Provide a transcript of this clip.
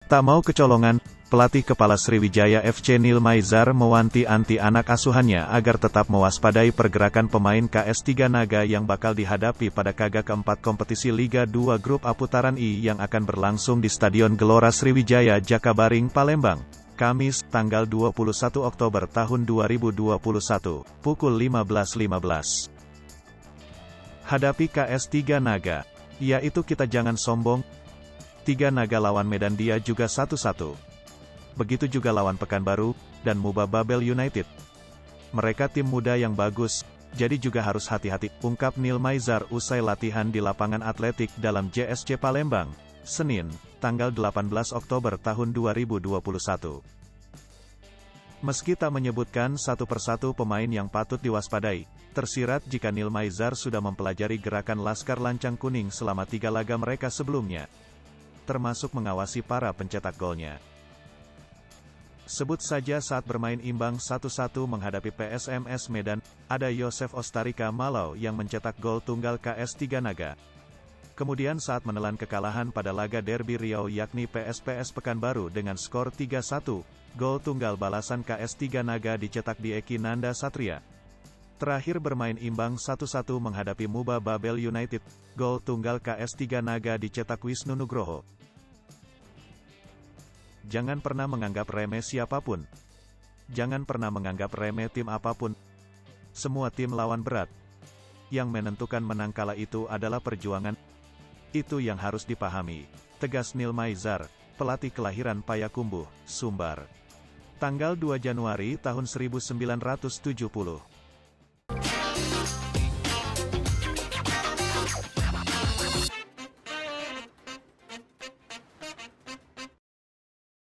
Tak mau kecolongan, pelatih kepala Sriwijaya FC Neil Maizar mewanti-anti anak asuhannya agar tetap mewaspadai pergerakan pemain KS3 Naga yang bakal dihadapi pada kaga keempat kompetisi Liga 2 Grup A Putaran I yang akan berlangsung di Stadion Gelora Sriwijaya Jakabaring, Palembang, Kamis, tanggal 21 Oktober tahun 2021, pukul 15.15. Hadapi KS3 Naga. Yaitu kita jangan sombong. 3 Naga lawan Medan Dia juga 1-1. Begitu juga lawan Pekanbaru, dan Muba Babel United. Mereka tim muda yang bagus, jadi juga harus hati-hati, ungkap Neil Maizar usai latihan di lapangan atletik dalam JSC Palembang, Senin, tanggal 18 Oktober tahun 2021. Meski tak menyebutkan satu persatu pemain yang patut diwaspadai, tersirat jika Neil Maizar sudah mempelajari gerakan Laskar Lancang Kuning selama 3 laga mereka sebelumnya, termasuk mengawasi para pencetak golnya. Sebut saja saat bermain imbang 1-1 menghadapi PSMS Medan, ada Yosef Ostarika Malau yang mencetak gol tunggal KS3 Naga. Kemudian saat menelan kekalahan pada laga derby Riau yakni PSPS Pekanbaru dengan skor 3-1, gol tunggal balasan KS3 Naga dicetak di Eki Nanda Satria. Terakhir bermain imbang 1-1 menghadapi Muba Babel United, gol tunggal KS3 Naga dicetak Wisnu Nugroho. Jangan pernah menganggap remeh siapapun. Jangan pernah menganggap remeh tim apapun. Semua tim lawan berat. Yang menentukan menang kalah itu adalah perjuangan. Itu yang harus dipahami, tegas Neil Maizar, pelatih kelahiran Payakumbuh, Sumbar. Tanggal 2 Januari tahun 1970.